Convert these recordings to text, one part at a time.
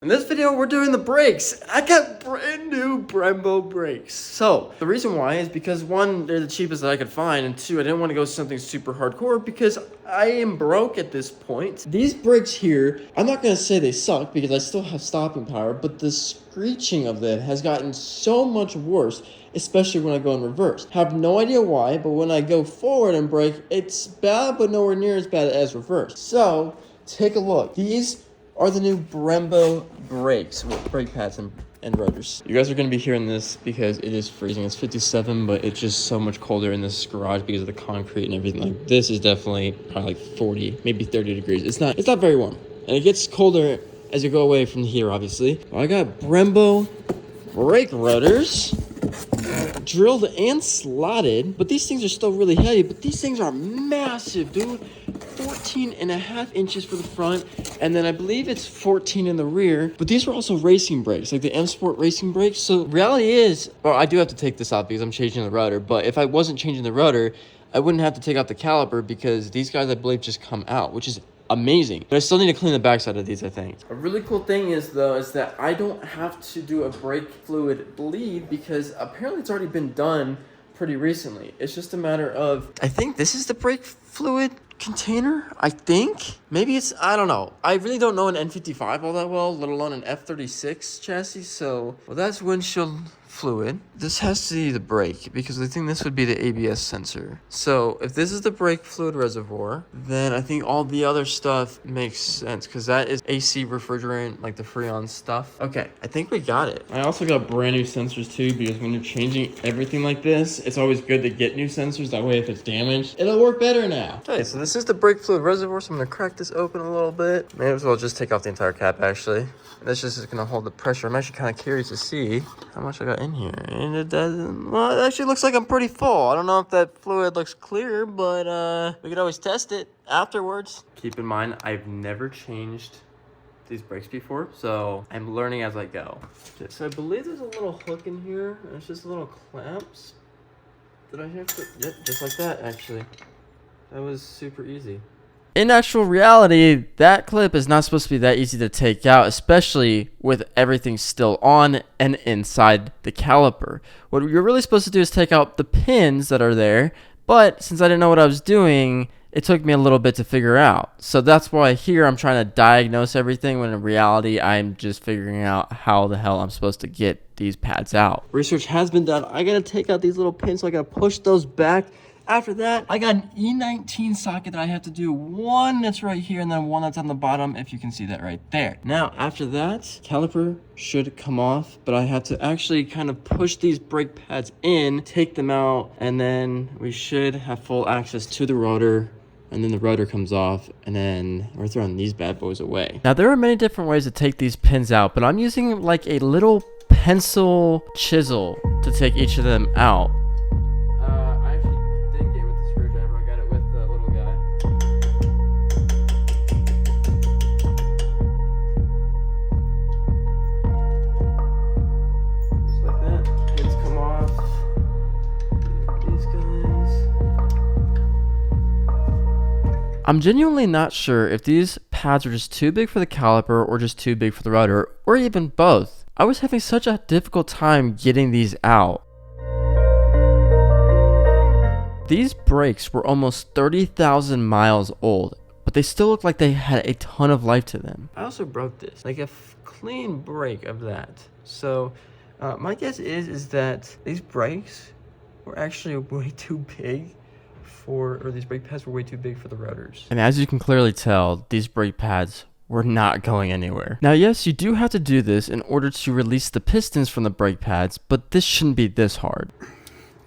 In this video, we're doing the brakes. I got brand new Brembo brakes. So, the reason why is because one, they're the cheapest that I could find, and two, I didn't want to go something super hardcore because I am broke at this point. These brakes here, I'm not going to say they suck because I still have stopping power, but the screeching of them has gotten so much worse, especially when I go in reverse. Have no idea why, but when I go forward and brake, it's bad, but nowhere near as bad as reverse. So, take a look. These are the new Brembo brakes with brake pads and rotors. You guys are going to be hearing this because it is freezing. It's 57, but it's just so much colder in this garage because of the concrete and everything. Like, this is definitely probably like 40, maybe 30 degrees. It's not very warm. And it gets colder as you go away from here, obviously. I got Brembo brake rotors, drilled and slotted, but these things are still really heavy, but these things are massive, dude. 14.5 inches for the front, and then I believe it's 14 in the rear. But these were also racing brakes, like the M Sport racing brakes. So reality is, well, I do have to take this out because I'm changing the rotor, but if I wasn't changing the rotor, I wouldn't have to take out the caliper because these guys, I believe, just come out, which is amazing. But I still need to clean the backside of these, I think. A really cool thing is, though, is that I don't have to do a brake fluid bleed because apparently it's already been done pretty recently. It's just a matter of, I think this is the brake fluid container, I think. Maybe it's, I don't know. I really don't know an N55 all that well, let alone an F36 chassis. So, well, that's windshield fluid. This has to be the brake because I think this would be the ABS sensor. So if this is the brake fluid reservoir, then I think all the other stuff makes sense because that is AC refrigerant, like the Freon stuff. Okay, I think we got it. I also got brand new sensors too because when you're changing everything like this, it's always good to get new sensors. That way if it's damaged, it'll work better now. Okay, so this is the brake fluid reservoir, so I'm gonna crack this open a little bit. May as well just take off the entire cap actually. This just is gonna hold the pressure. I'm actually kind of curious to see how much I got in here. And it doesn't, well, it actually looks like I'm pretty full. I don't know if that fluid looks clear, but we could always test it afterwards. Keep in mind, I've never changed these brakes before, so I'm learning as I go. So I believe there's a little hook in here. It's just little clamps that I have to, yep, just like that actually. That was super easy. In actual reality, that clip is not supposed to be that easy to take out, especially with everything still on and inside the caliper. What you're really supposed to do is take out the pins that are there, but since I didn't know what I was doing, it took me a little bit to figure out. So that's why here I'm trying to diagnose everything when in reality I'm just figuring out how the hell I'm supposed to get these pads out. Research has been done. I gotta take out these little pins, so I gotta push those back. After that, I got an E19 socket that I have to do. One that's right here and then one that's on the bottom, if you can see that right there. Now, after that, caliper should come off, but I have to actually kind of push these brake pads in, take them out, and then we should have full access to the rotor. And then the rotor comes off, and then we're throwing these bad boys away. Now, there are many different ways to take these pins out, but I'm using like a little pencil chisel to take each of them out. I'm genuinely not sure if these pads are just too big for the caliper or just too big for the rotor, or even both. I was having such a difficult time getting these out. These brakes were almost 30,000 miles old, but they still look like they had a ton of life to them. I also broke this, like a clean break of that. So my guess is that these brakes were actually way too big or these brake pads were way too big for the rotors. And as you can clearly tell, these brake pads were not going anywhere. Now, yes, you do have to do this in order to release the pistons from the brake pads, but this shouldn't be this hard.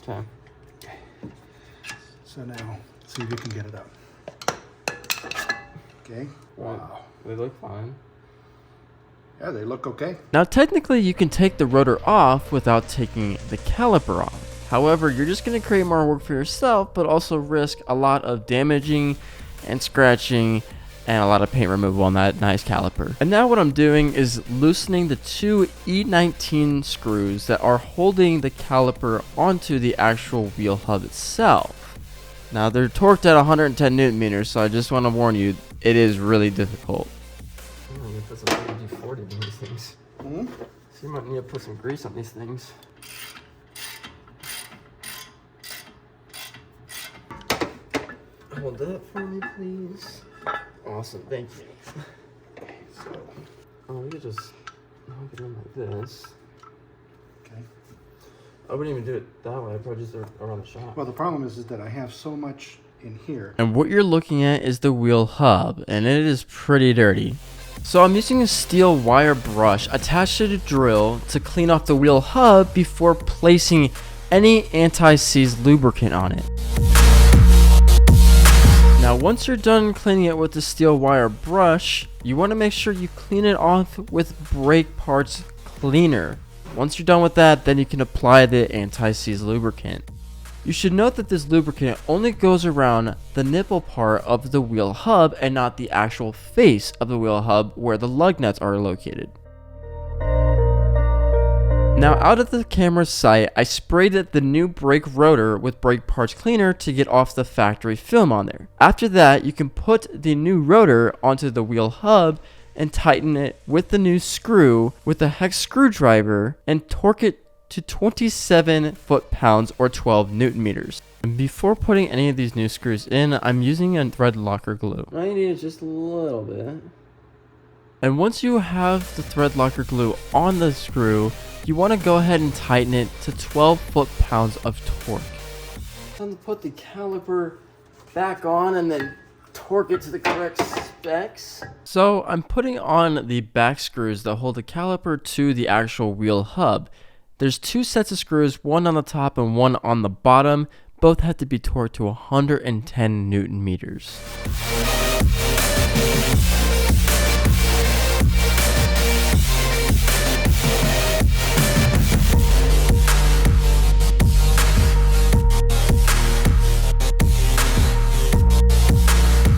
Okay. So now, see if you can get it up. Okay. Wow. They look fine. Yeah, they look okay. Now, technically, you can take the rotor off without taking the caliper off. However, you're just going to create more work for yourself, but also risk a lot of damaging and scratching and a lot of paint removal on that nice caliper. And now what I'm doing is loosening the two E19 screws that are holding the caliper onto the actual wheel hub itself. Now they're torqued at 110 newton meters, so I just want to warn you, it is really difficult. I don't know if that's a 40 these things. Hmm? So you might need to put some grease on these things. Hold that for me, please. Awesome, thank you. So, we could just knock it in like this. Okay. I wouldn't even do it that way. I'd probably just do it around the shop. Well, the problem is that I have so much in here. And what you're looking at is the wheel hub, and it is pretty dirty. So I'm using a steel wire brush attached to the drill to clean off the wheel hub before placing any anti-seize lubricant on it. Now once you're done cleaning it with the steel wire brush, you want to make sure you clean it off with brake parts cleaner. Once you're done with that, then you can apply the anti-seize lubricant. You should note that this lubricant only goes around the nipple part of the wheel hub and not the actual face of the wheel hub where the lug nuts are located. Now out of the camera's sight, I sprayed the new brake rotor with brake parts cleaner to get off the factory film on there. After that, you can put the new rotor onto the wheel hub and tighten it with the new screw with a hex screwdriver and torque it to 27 foot-pounds or 12 newton meters. And before putting any of these new screws in, I'm using a thread locker glue. All you need is just a little bit. And once you have the thread locker glue on the screw, you want to go ahead and tighten it to 12 foot-pounds of torque. Time to put the caliper back on and then torque it to the correct specs. So I'm putting on the back screws that hold the caliper to the actual wheel hub. There's two sets of screws, one on the top and one on the bottom. Both have to be torqued to 110 newton meters.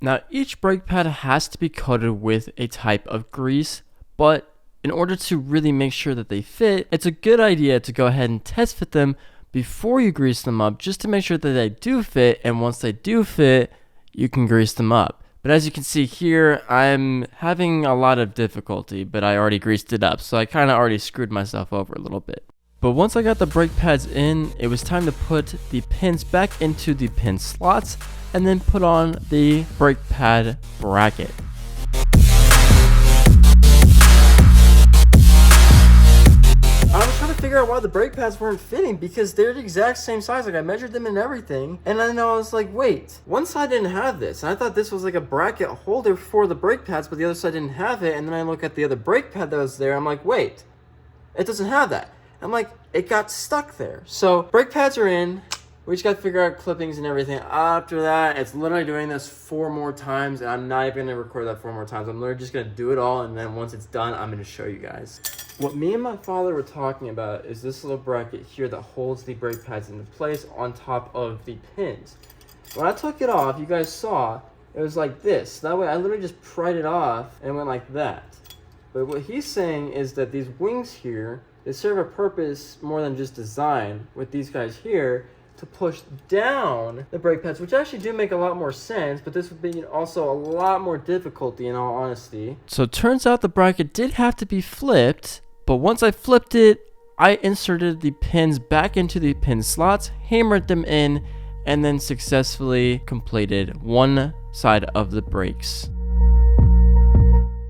Now each brake pad has to be coated with a type of grease, but in order to really make sure that they fit, it's a good idea to go ahead and test fit them before you grease them up, just to make sure that they do fit, and once they do fit, you can grease them up. But as you can see here, I'm having a lot of difficulty, but I already greased it up, so I kind of already screwed myself over a little bit. But once I got the brake pads in, it was time to put the pins back into the pin slots and then put on the brake pad bracket. I was trying to figure out why the brake pads weren't fitting because they're the exact same size. Like I measured them and everything. And then I was like, wait, one side didn't have this. And I thought this was like a bracket holder for the brake pads, but the other side didn't have it. And then I look at the other brake pad that was there. I'm like, wait, it doesn't have that. I'm like, it got stuck there. So brake pads are in. We just got to figure out clippings and everything. After that, it's literally doing this 4 more times. And I'm not even going to record that 4 more times. I'm literally just going to do it all. And then once it's done, I'm going to show you guys. What me and my father were talking about is this little bracket here that holds the brake pads into place on top of the pins. When I took it off, you guys saw, it was like this. That way I literally just pried it off and went like that. But what he's saying is that these wings here, they serve a purpose more than just design with these guys here to push down the brake pads, which actually do make a lot more sense, but this would be also a lot more difficulty in all honesty. So it turns out the bracket did have to be flipped, but once I flipped it, I inserted the pins back into the pin slots, hammered them in, and then successfully completed one side of the brakes.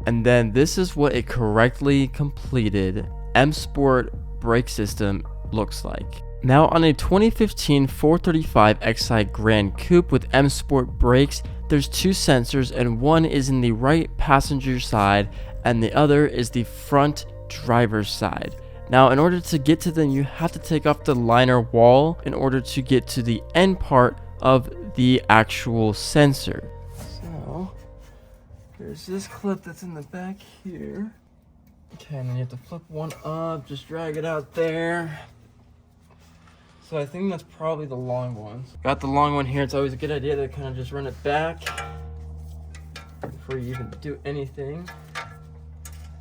And then this is what a correctly completed M Sport brake system looks like. Now on a 2015 435 XI Grand Coupe with M Sport brakes, there's 2 sensors and one is in the right passenger side and the other is the front driver's side. Now in order to get to them, you have to take off the liner wall in order to get to the end part of the actual sensor. So there's this clip that's in the back here. Okay, and then you have to flip one up, just drag it out there. So I think that's probably the long one. Got the long one here. It's always a good idea to kind of just run it back before you even do anything.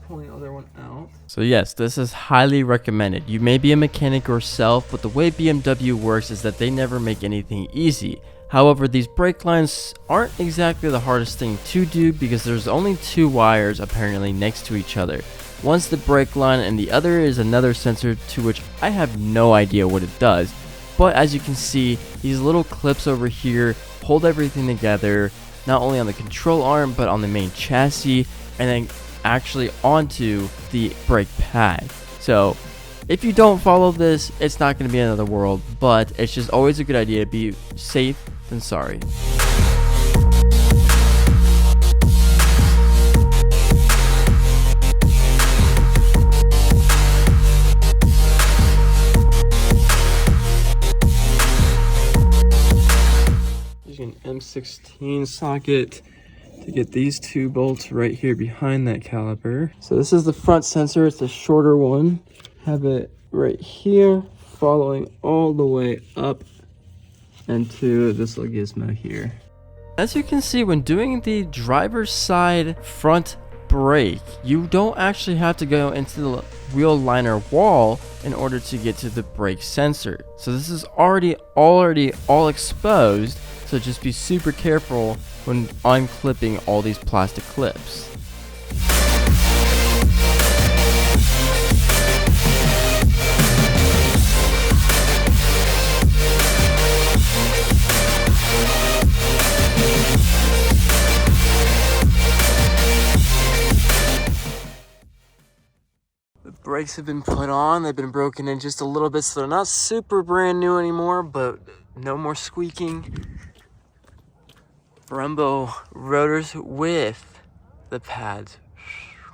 Pull the other one out. So yes, this is highly recommended. You may be a mechanic yourself, but the way BMW works is that they never make anything easy. However, these brake lines aren't exactly the hardest thing to do because there's only 2 wires apparently next to each other. one's the brake line and the other is another sensor to which I have no idea what it does. But as you can see, these little clips over here hold everything together, not only on the control arm but on the main chassis, and then actually onto the brake pad. So if you don't follow this, it's not going to be another world, but it's just always a good idea to be safe than sorry. Using an M16 socket to get these two bolts right here behind that caliper. So this is the front sensor, it's a shorter one. Have it right here, following all the way up into this little gizmo here. As you can see, when doing the driver's side front brake, you don't actually have to go into the wheel liner wall in order to get to the brake sensor. So this is already all exposed, so just be super careful when unclipping all these plastic clips. The brakes have been put on, they've been broken in just a little bit, so they're not super brand new anymore, but no more squeaking. BREMBO rotors with the pads